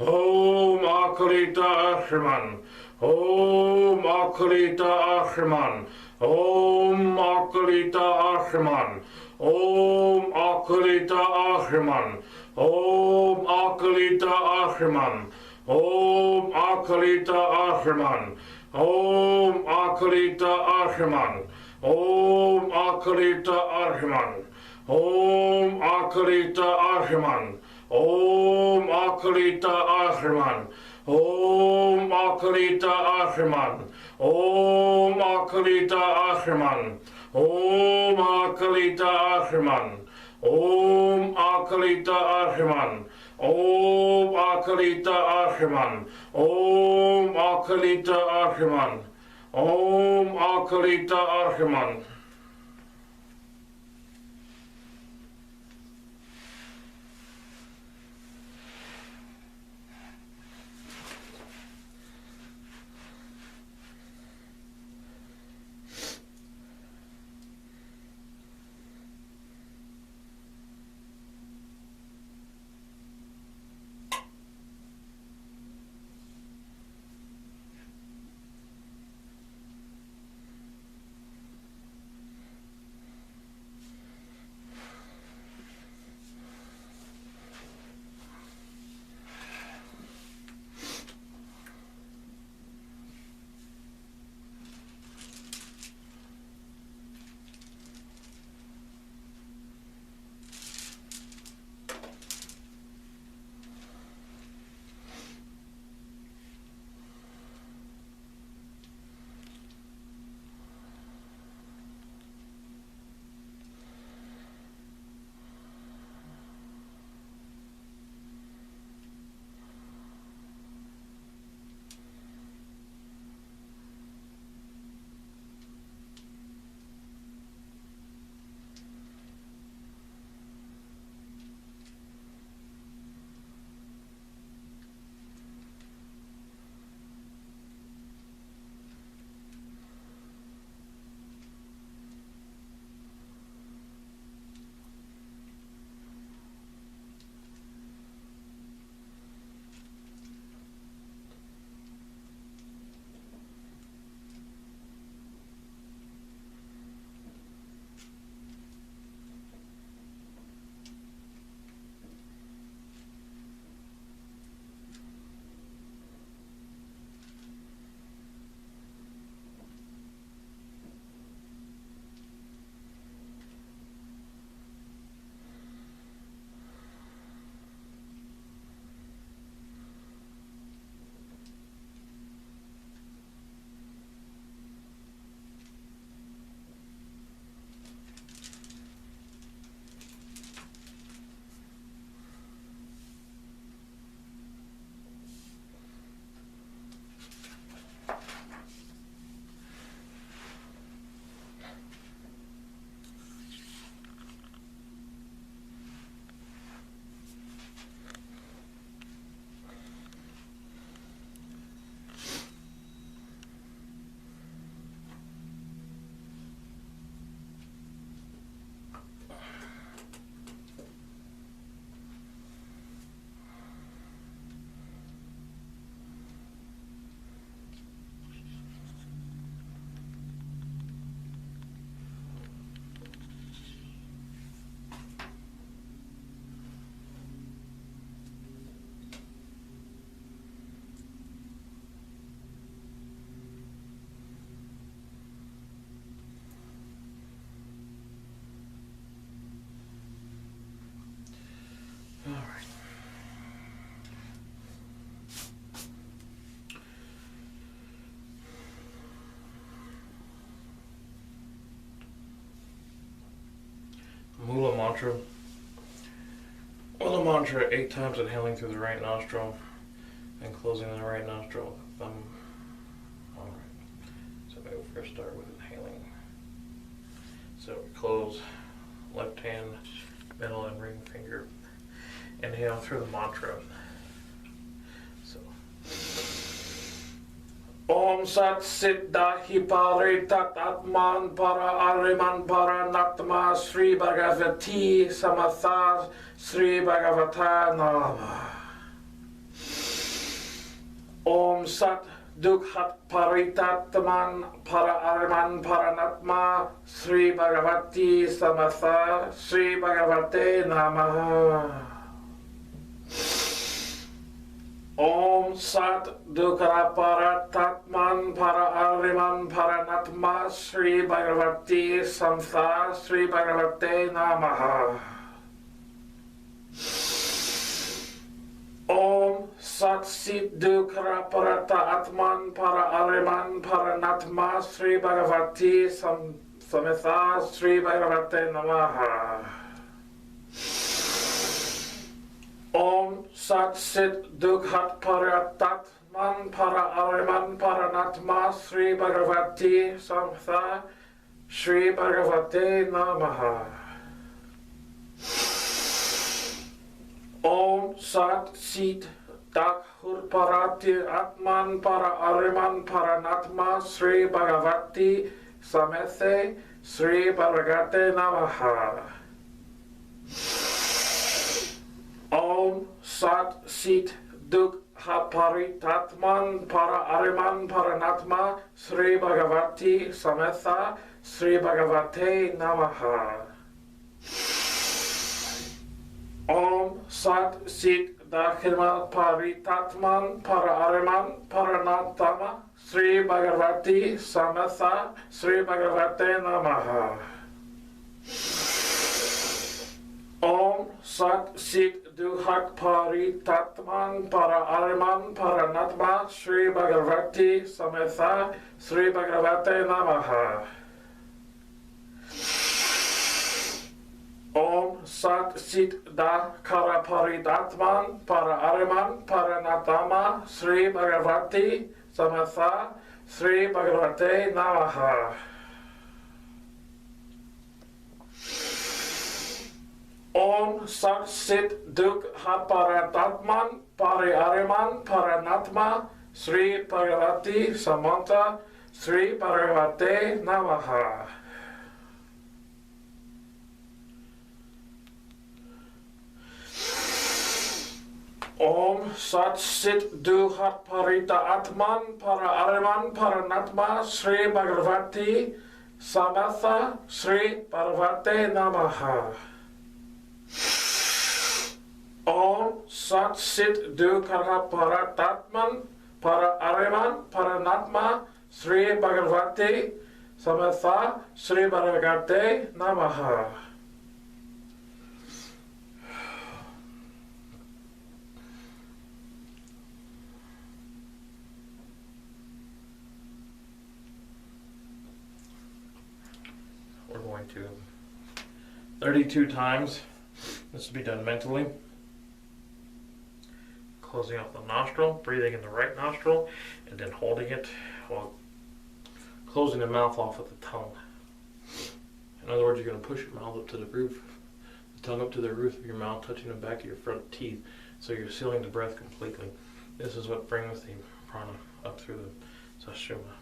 Om Akalita Ahriman. Om Akalita Ahriman. Om Akalita Ahriman. Om Akalita Ahriman. Om Akalita Ahriman. Om Akalita Ahriman. Om Akalita Ahriman. Om Akalita Ahriman. Om Akalita Ahriman. Om Akalita Ahriman. Om Akalita Ahriman. Om Akalita Ahriman. Om Akalita Ahriman. Om Akalita Ahriman. Om Akalita Ahriman. Om Akalita Ahriman. Om Akalita Ahriman. Mula mantra. Mula mantra 8 times, inhaling through the right nostril and closing the right nostril with the thumb. Alright. So maybe we'll first start with inhaling. So we close left hand, middle, and ring finger. Inhale through the mantra. So Om Sat Sit Dahi Pare Tat Atman Para Ahriman Para Natma Sri Bhagavati Samatha Sri Bhagavata Nama. Om Sat Dukhat Paritatman Para Ahriman Paranatma Sri Bhagavati Samatha Sri Bhagavate Namaha. Om Sat Dukara Paratatman Para Ahriman Paranatma Sri Bhagavati Samtha Sri Bhagavate Namaha. Om Sat Sit Dukara Parata Atman Para Ahriman Paranatma Sri Bhagavati Samitha Sri Bhagavate Namaha. Om Sat Sit Dukhat Paratatman Para Ahriman Paranatma Sri Bhagavati Samitha Sri Bhagavate Namaha. Om Sat Sit Dakhur Parati Atman Para Ahriman Paranatma Sri Bhagavati Samethe Sri Bhagavate Namaha. Om Sat Sit Dukha Paritatman Para Ahriman Paranatma Sri Bhagavati Sametha Sri Bhagavate Namaha. Om Sat Sit Dakhma Paritatman Para Ahriman Paranatma Sri Bhagavati Samatha Sri Bhagavate Namaha. Om Sat Sit Dukhat Paritatman Para Ahriman Paranatma Sri Bhagavati Samatha Sri Bhagavate Namaha. Om Sat Sit Dakhara Paritatman Para Ahriman Paranatma Sri Bhagavati Samatha Sri Bhagavate Namaha. Om Sat Sit Dukha Paritatman Para Ahriman Paranatma Sri Bhagavati Samanta Sri Bhagavate Namaha. Om Sat Sit Dukhat Parita Atman Para Ahriman Paranatma Sri Bhagavati Samatha Sri Bhagavate Namaha. Om Sat Sit Dukha Paratatman Para Ahriman Paranatma Sri Bhagavati Samatha Sri Bhagavate Namaha. We're going to 32 times. This will be done mentally. Closing off the nostril, breathing in the right nostril, and then holding it while closing the mouth off with the tongue. In other words, you're going to push your mouth up to the roof, the tongue up to the roof of your mouth, touching the back of your front teeth, so you're sealing the breath completely. This is what brings the prana up through the Sushumna.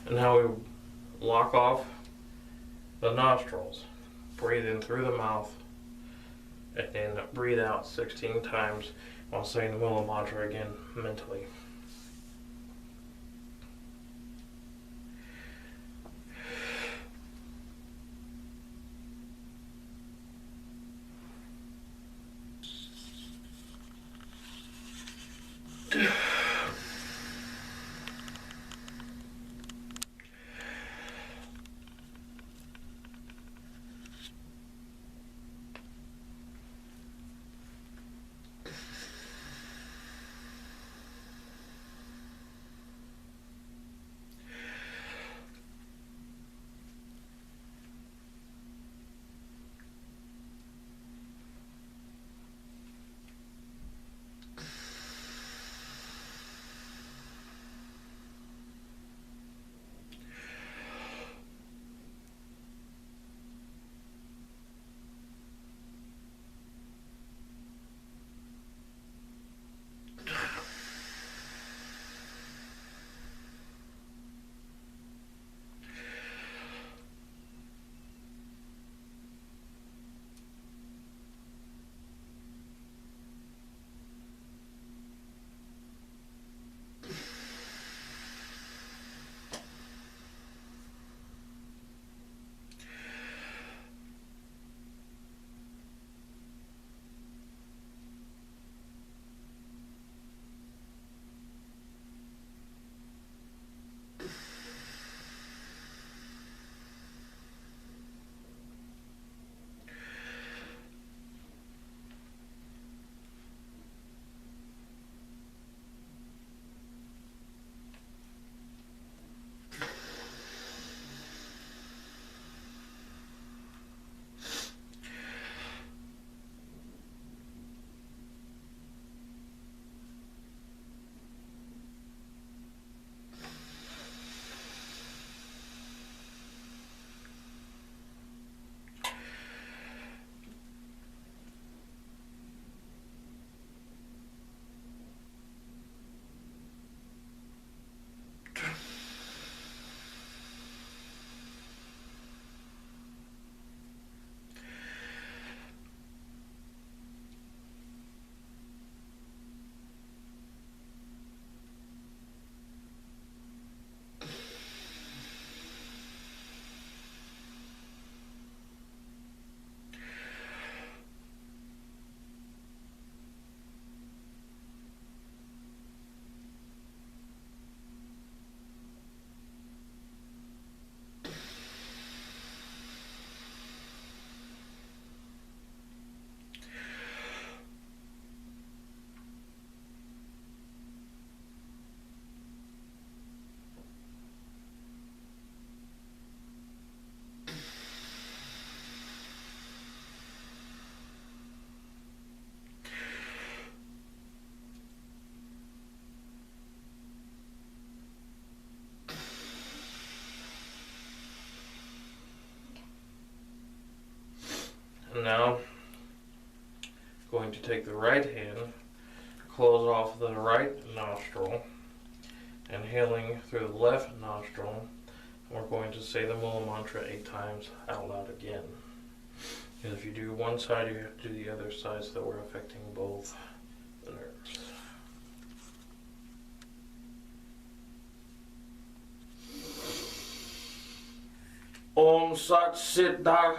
And now we lock off the nostrils. Breathe in through the mouth and then breathe out 16 times while saying the Mula Mantra again mentally. And now, going to take the right hand, close off the right nostril, inhaling through the left nostril. And we're going to say the Mula Mantra 8 times out loud again. And if you do one side, you have to do the other side so that we're affecting both the nerves. Om Sat Siddha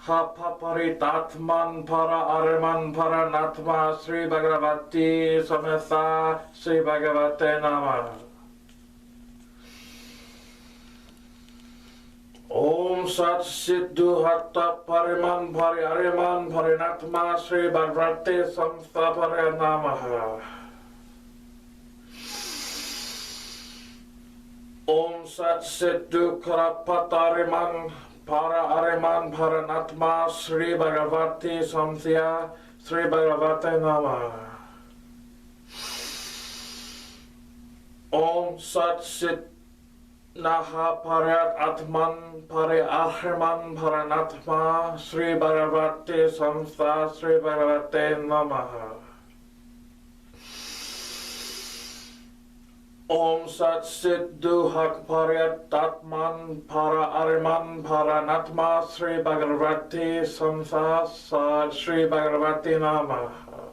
Hapaparitatman Para Ahriman Para Natma Sri Bhagavati Sametha Sri Bhagavate Namah. Om Sat Siddhu Hatta Pariman Pari Ahriman Pari Natma Sri Bhagavate Samstha Pari Namah. Om Sat Siddhu Karapatariman Para Ahriman Para Natma Sri Bhagavati Samthya Sri Bhagavate Namah. Om Sat Sit Naha Parat Atman Pare Ahriman Para Natma Sri Bhagavati Samstha Sri Bhagavate Namah. Om Sat Sit Duhak Paryat Atman Para Ahriman Para Natma Sri Bhagavati Samsa Sa Sri Bhagavati Namaha.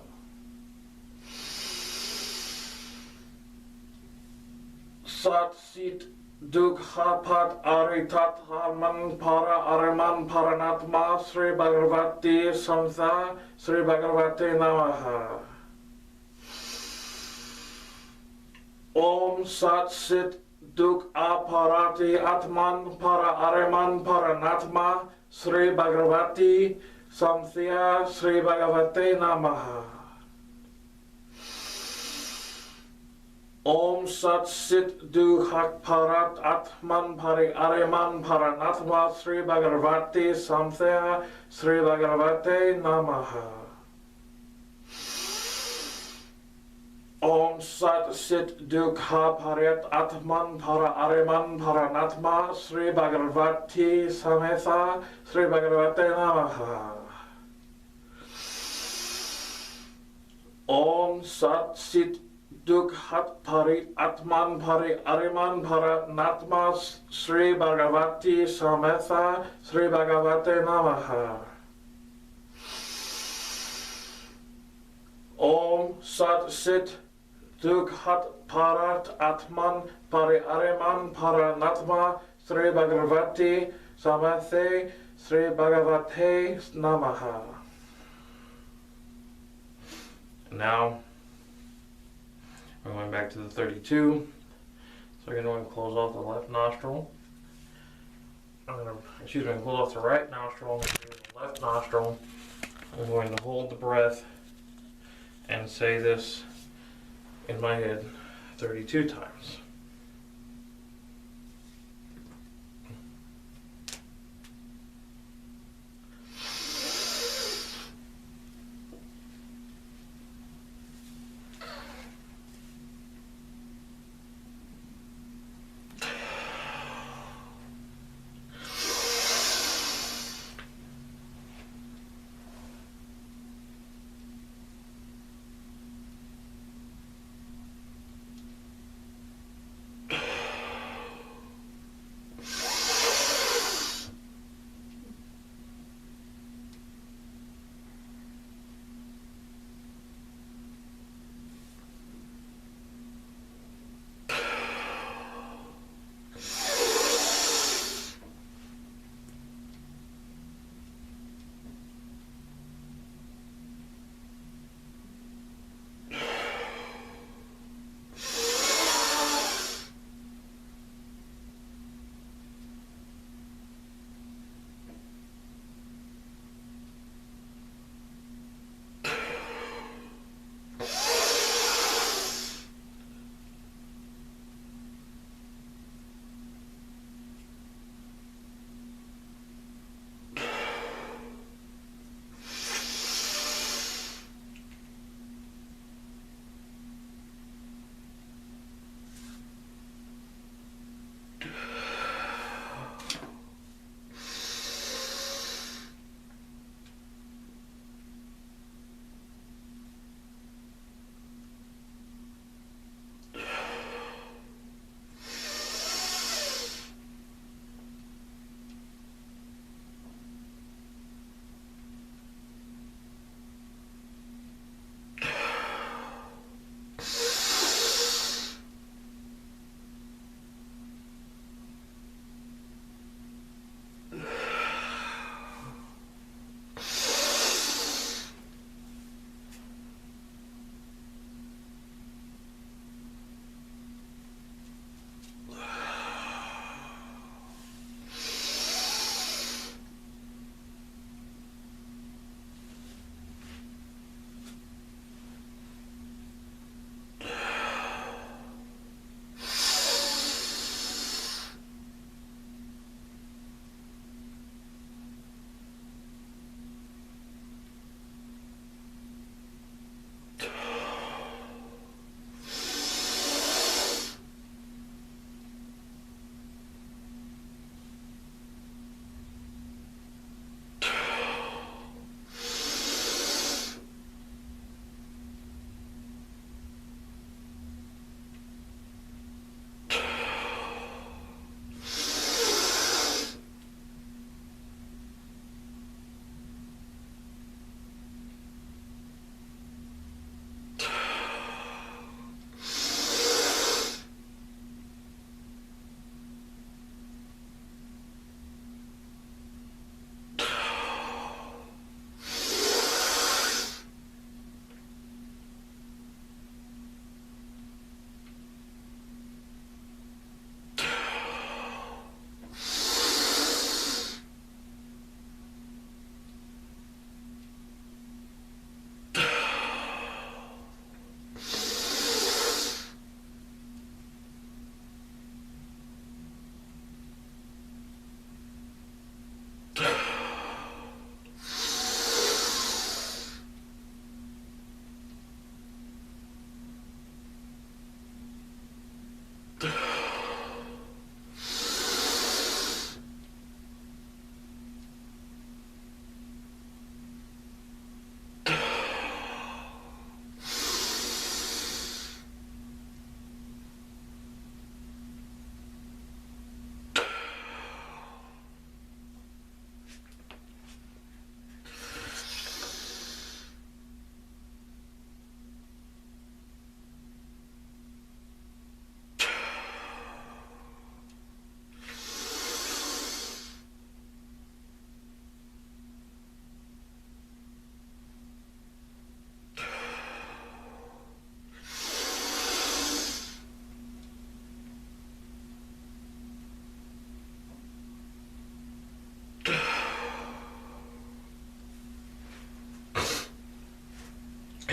Sat Sit Dukhapat Aritat Harman Para Ahriman Para Natma Sri Bhagavati Samsa Sri Bhagavati Namaha. Om Sat Sit Duk Aparati Atman Para Ahriman Para Natma Sri Bhagavati Samthya Sri Bhagavate Namaha. Om Sat Sit Duk Parat Atman Pari Ahriman Para Natma Sri Bhagavati Samthya Sri Bhagavate Namaha. Om Sat Sit Dukha Paryat Atman Para Ahriman Para Natma Sri Bhagavati Sametha Sri Bhagavate Namaha. Om Sat Sit Dukhat Pari Atman Pari Ahriman Para Natma Sri Bhagavati Sametha Sri Bhagavate Namaha. Om Sat Sit Dukhat Parat Atman Pari Ahriman Para Natma Sri Bhagavati Samathe Sri Bhagavate Namaha. Now, we're going back to the 32. So we're going to close off the left nostril. Close off the right nostril, the left nostril. I'm going to hold the breath and say this in my head 32 times.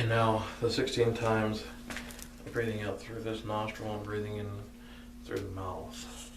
And now the 16 times, breathing out through this nostril and breathing in through the mouth.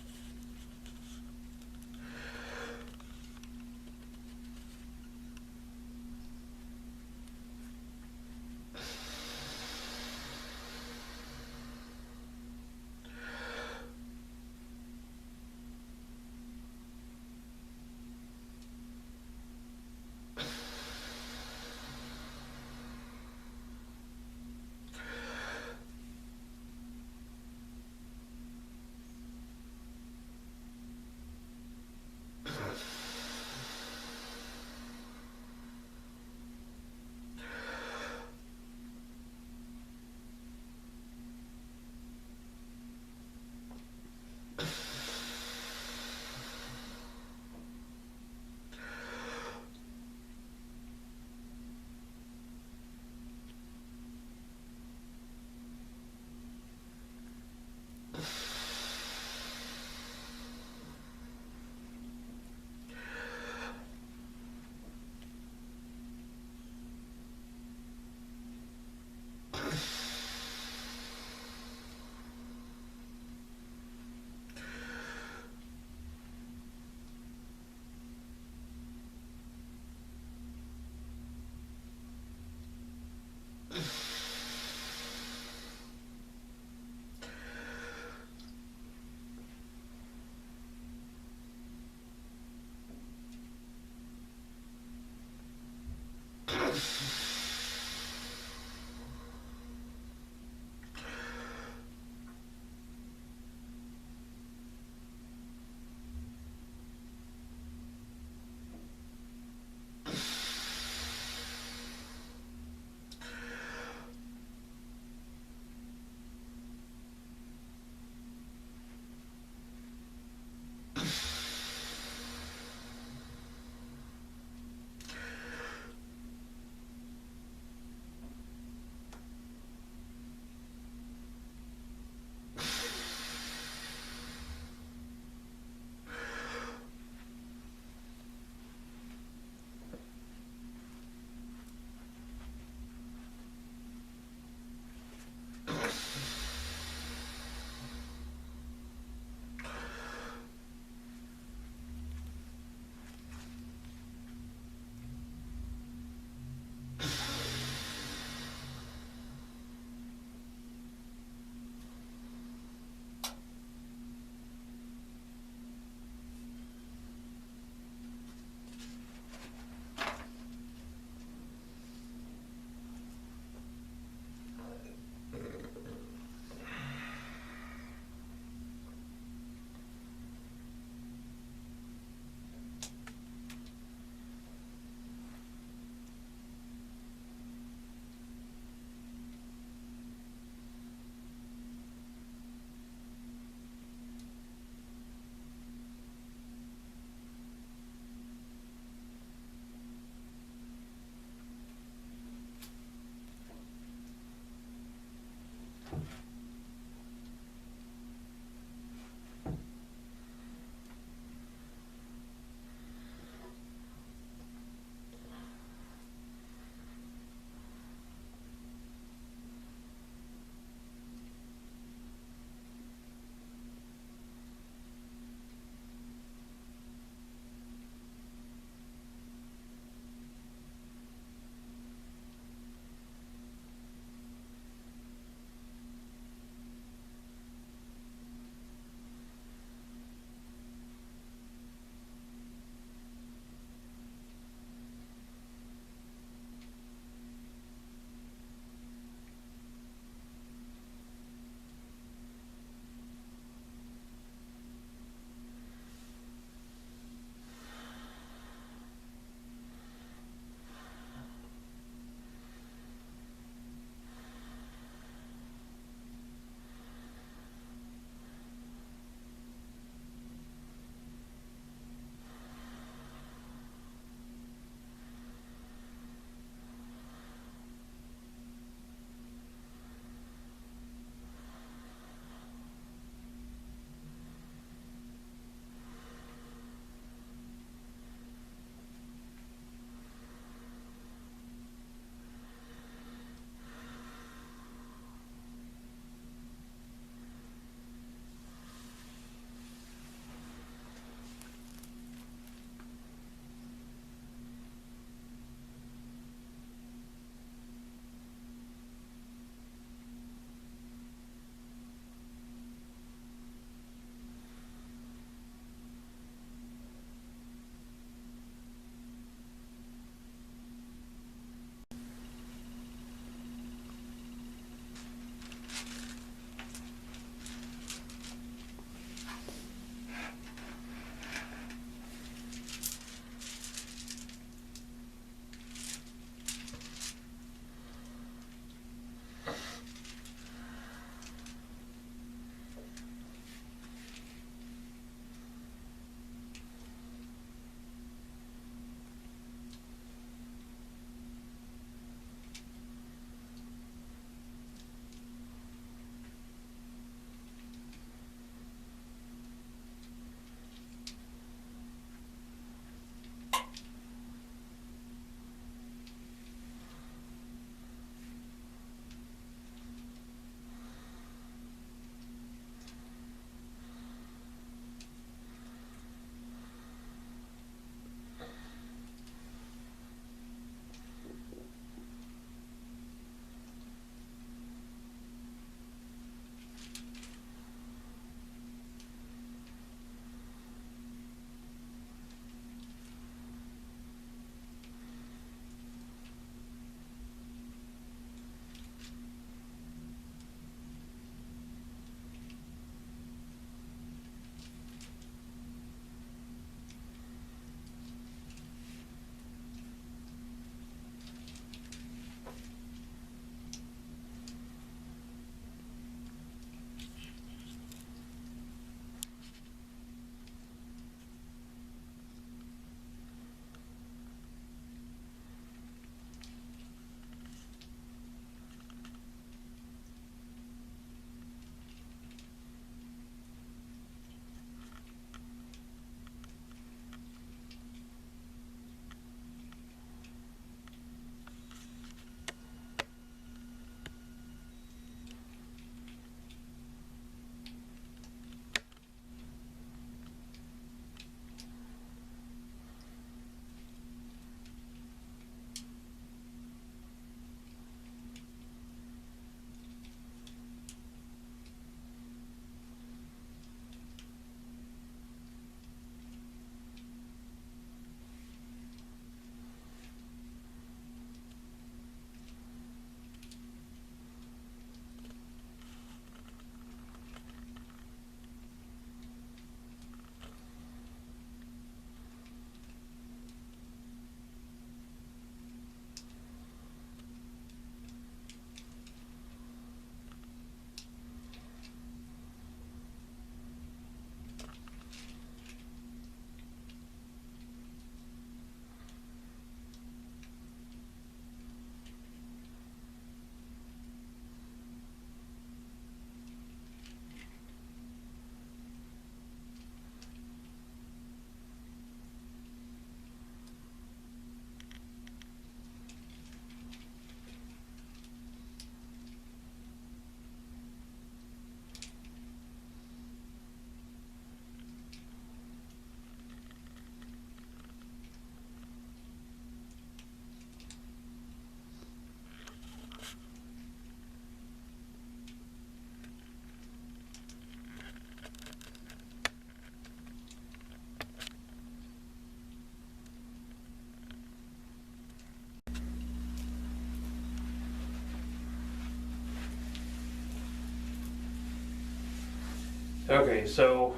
Okay, so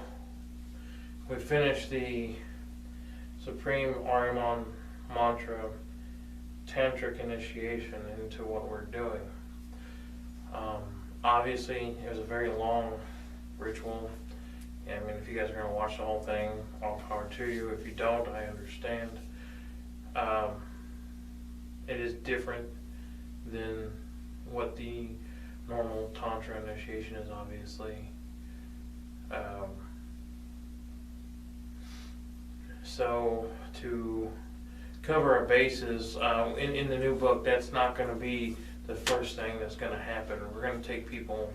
we finished the Supreme Ahriman Mantra Tantric Initiation into what we're doing. Obviously, it was a very long ritual. I mean, if you guys are going to watch the whole thing, all power to you. If you don't, I understand. It is different than what the normal Tantra initiation is, obviously. So, to cover our bases, in the new book, that's not going to be the first thing that's going to happen. We're going to take people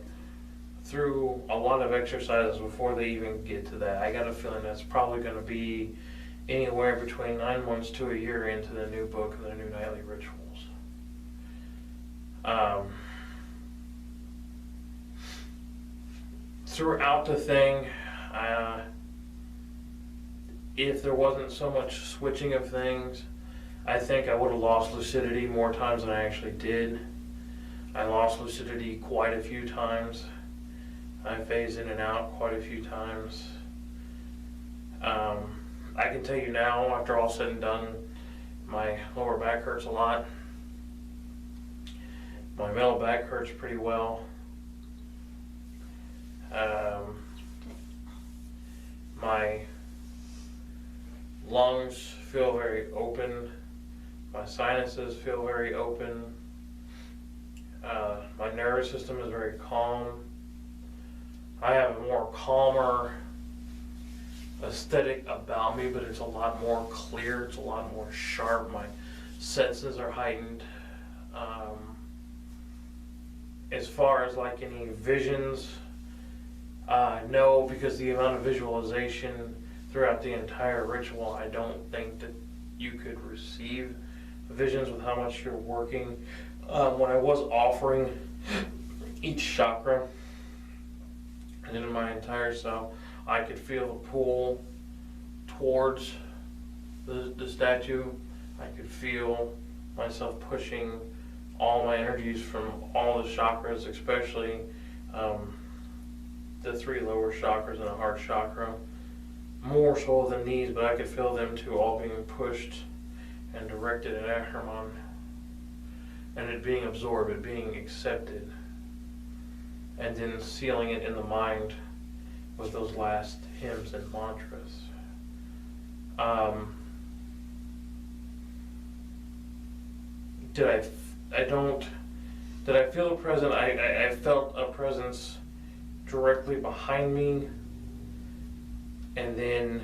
through a lot of exercises before they even get to that. I got a feeling that's probably going to be anywhere between 9 months to a year into the new book and the new nightly rituals. Throughout the thing, if there wasn't so much switching of things, I think I would have lost lucidity more times than I actually did. I lost lucidity quite a few times. I phased in and out quite a few times. I can tell you now, after all said and done, my lower back hurts a lot. My middle back hurts pretty well. My lungs feel very open. My sinuses feel very open. My nervous system is very calm. I have a more calmer aesthetic about me, but it's a lot more clear. It's a lot more sharp. My senses are heightened. As far as like any visions, no, because the amount of visualization throughout the entire ritual, I don't think that you could receive visions with how much you're working. When I was offering each chakra and in my entire self, I could feel the pull towards the statue. I could feel myself pushing all my energies from all the chakras, especially the 3 lower chakras and the heart chakra, more so than these, but I could feel them too all being pushed and directed at Ahriman, and it being absorbed, it being accepted, and then sealing it in the mind with those last hymns and mantras. Did I feel a presence? I felt a presence directly behind me and then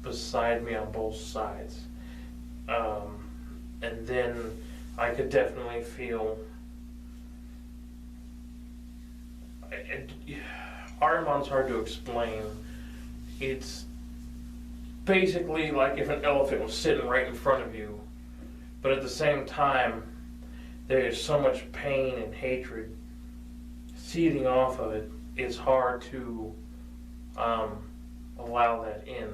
beside me on both sides. And then I could definitely feel Ahriman's hard to explain. It's basically like if an elephant was sitting right in front of you, but at the same time, there is so much pain and hatred seething off of it. It's hard to allow that in.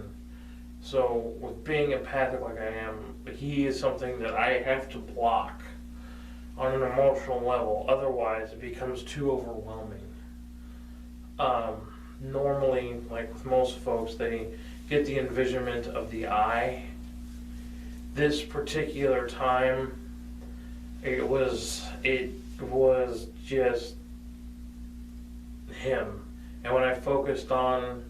So with being empathic like I am, he is something that I have to block on an emotional level. Otherwise, it becomes too overwhelming. Normally, like with most folks, they get the envisionment of the eye. This particular time, it was just him. And when I focused on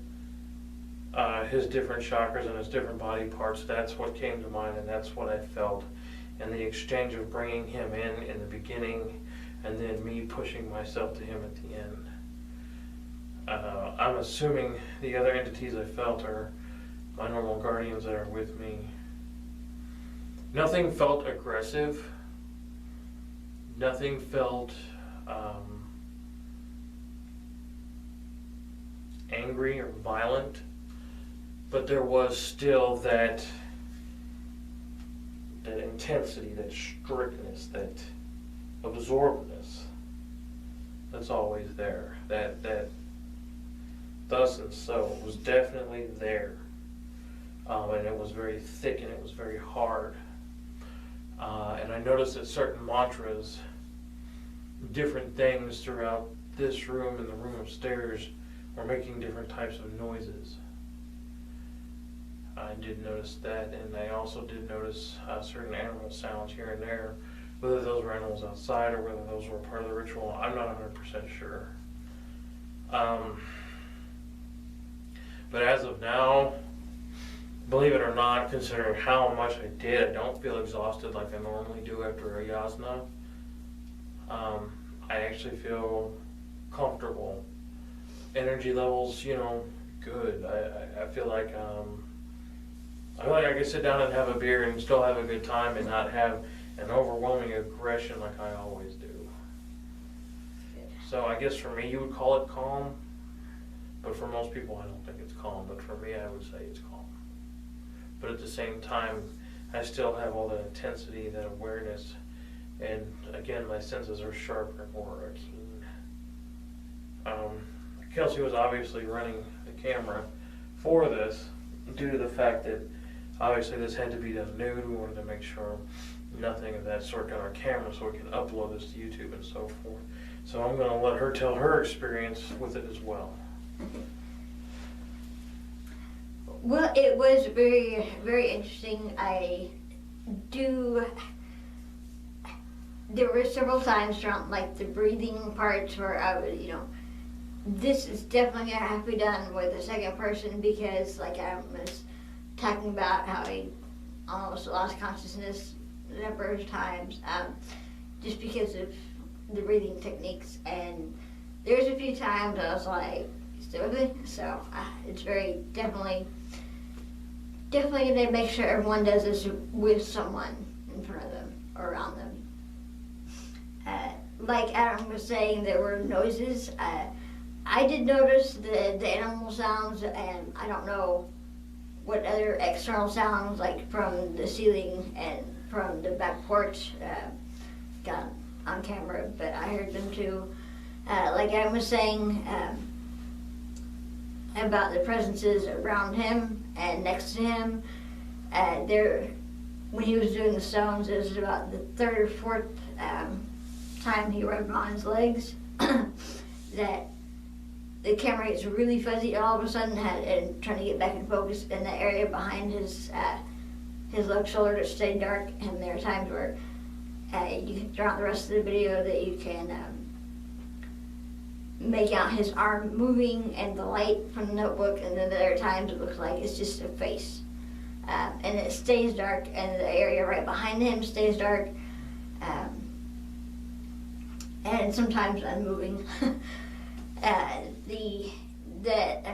his different chakras and his different body parts, that's what came to mind, and that's what I felt. And the exchange of bringing him in the beginning, and then me pushing myself to him at the end. I'm assuming the other entities I felt are my normal guardians that are with me. Nothing felt aggressive. Nothing felt angry or violent. But there was still that intensity, that strictness, that absorbedness that's always there. That thus and so was definitely there. And it was very thick and it was very hard. And I noticed that certain mantras, different things throughout this room and the room upstairs, or making different types of noises. I did notice that, and I also did notice certain animal sounds here and there. Whether those were animals outside or whether those were part of the ritual, I'm not 100% sure. But as of now, believe it or not, considering how much I did, I don't feel exhausted like I normally do after a yasna. I actually feel comfortable. Energy levels, good. I feel like I can sit down and have a beer and still have a good time and not have an overwhelming aggression like I always do. So I guess for me, you would call it calm, but for most people, I don't think it's calm. But for me, I would say it's calm. But at the same time, I still have all that intensity, that awareness, and again, my senses are sharper, more keen. Kelsey was obviously running the camera for this due to the fact that obviously this had to be done nude. We wanted to make sure nothing of that sort got on camera so we can upload this to YouTube and so forth. So I'm going to let her tell her experience with it as well. Well, it was very, very interesting. There were several times around like the breathing parts where I was, this is definitely going to have to be done with a second person because like I was talking about how I almost lost consciousness a number of times just because of the breathing techniques, and there's a few times I was like, still with me? So it's very definitely going to make sure everyone does this with someone in front of them or around them. Like Adam was saying, there were noises. I did notice the animal sounds, and I don't know what other external sounds, like from the ceiling and from the back porch, got on camera, but I heard them too. Like Adam was saying about the presences around him and next to him. When he was doing the stones, it was about the third or fourth time he rubbed on his legs that the camera gets really fuzzy all of a sudden, and trying to get back in focus in the area behind his left shoulder that stayed dark. And there are times where you can throughout the rest of the video that you can make out his arm moving and the light from the notebook, and then there are times it looks like it's just a face. And it stays dark, and the area right behind him stays dark. And sometimes I'm moving. A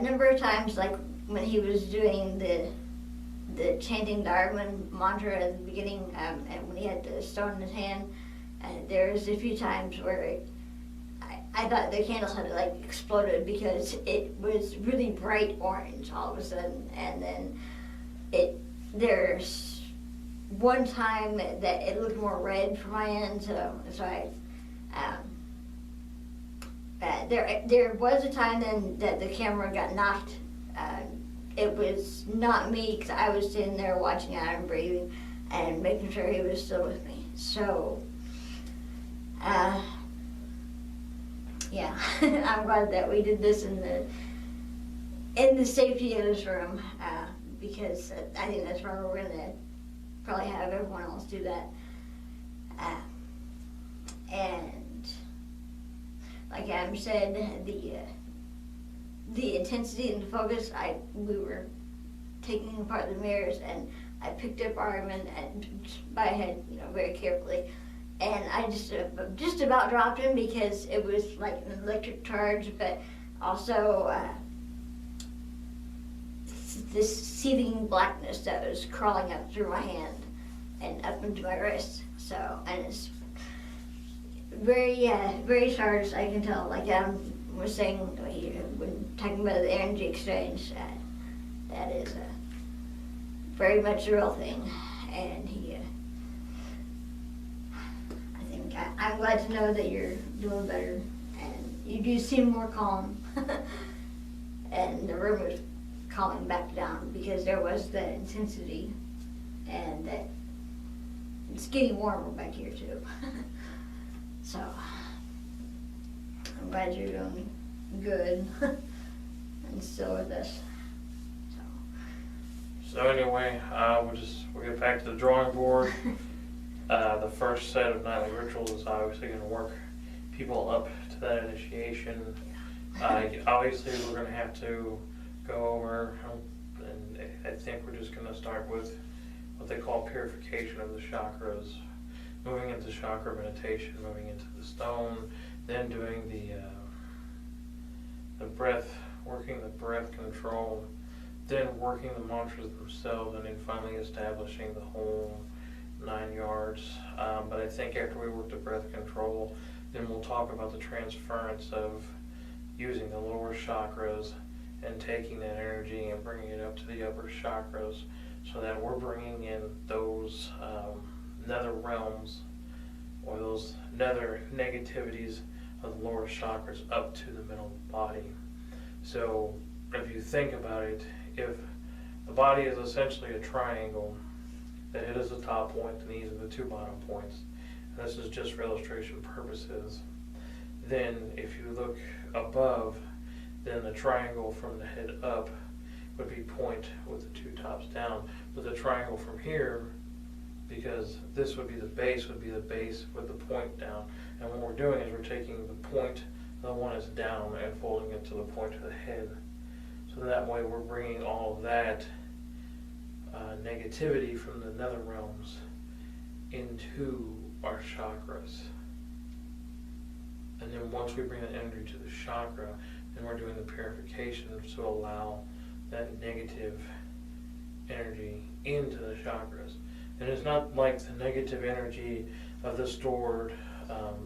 number of times, like when he was doing the chanting the Ahriman Mantra at the beginning, and when he had the stone in his hand, there was a few times where I thought the candles had like exploded because it was really bright orange all of a sudden, and then there's one time that it looked more red from my end, so there was a time then that the camera got knocked. It was not me because I was sitting there watching Adam breathing and making sure he was still with me. So, yeah, I'm glad that we did this in the safety of this room because I think that's where we're gonna probably have everyone else do that. And like Adam said, the intensity and the focus, we were taking apart the mirrors, and I picked up Ahriman and by head, very carefully, and I just about dropped him because it was like an electric charge, but also this seething blackness that was crawling up through my hand and up into my wrist. So, and it's very, very charged, I can tell. Like Adam was saying when talking about the energy exchange, that is very much a real thing. And I think I'm glad to know that you're doing better, and you do seem more calm. And the room was calming back down because there was that intensity, and that it's getting warmer back here too. So I'm glad you're doing good. and still with us. So anyway, we'll get back to the drawing board. The first set of nightly rituals is obviously going to work people up to that initiation. Obviously, we're going to have to go over, and I think we're just going to start with what they call purification of the chakras, moving into chakra meditation, moving into the stone, then doing the breath, working the breath control, then working the mantras themselves, and then finally establishing the whole 9 yards. But I think after we work the breath control, then we'll talk about the transference of using the lower chakras and taking that energy and bringing it up to the upper chakras, so that we're bringing in those nether realms, or those nether negativities of the lower chakras up to the middle of the body. So if you think about it, if the body is essentially a triangle, the head is the top point and these are the two bottom points, and this is just for illustration purposes, then if you look above, then the triangle from the head up would be point with the two tops down, but the triangle from here, because this would be the base with the point down, and what we're doing is we're taking the point, the one is down, and folding it to the point of the head. So that way we're bringing all of that negativity from the nether realms into our chakras. And then once we bring that energy to the chakra, then we're doing the purification to allow that negative energy into the chakras. And it's not like the negative energy of the stored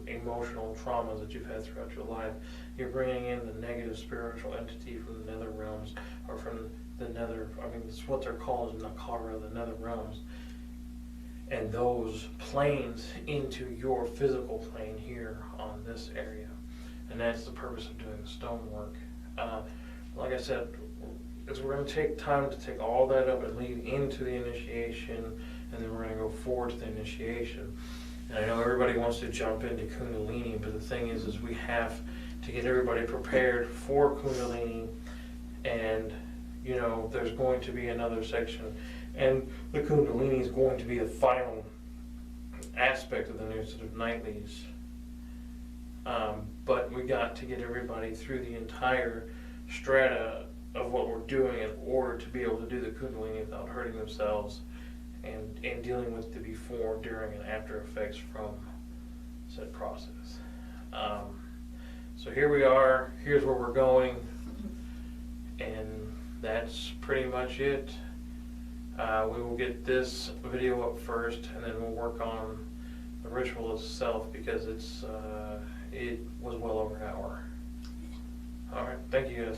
emotional traumas that you've had throughout your life. You're bringing in the negative spiritual entity from the nether realms, or from the nether, it's what they're called in Nakara, the nether realms, and those planes into your physical plane here on this area. And that's the purpose of doing the stonework. Like I said, we're going to take time to take all that up and lead into the initiation, and then we're going to go forward to the initiation. And I know everybody wants to jump into Kundalini, but the thing is we have to get everybody prepared for Kundalini, and there's going to be another section, and the Kundalini is going to be the final aspect of the new set of nightlies. But we got to get everybody through the entire strata of what we're doing in order to be able to do the Kundalini without hurting themselves, and dealing with the before, during, and after effects from said process. So here we are, here's where we're going, and that's pretty much it. We will get this video up first, and then we'll work on the ritual itself, because it was well over an hour. Alright, thank you guys.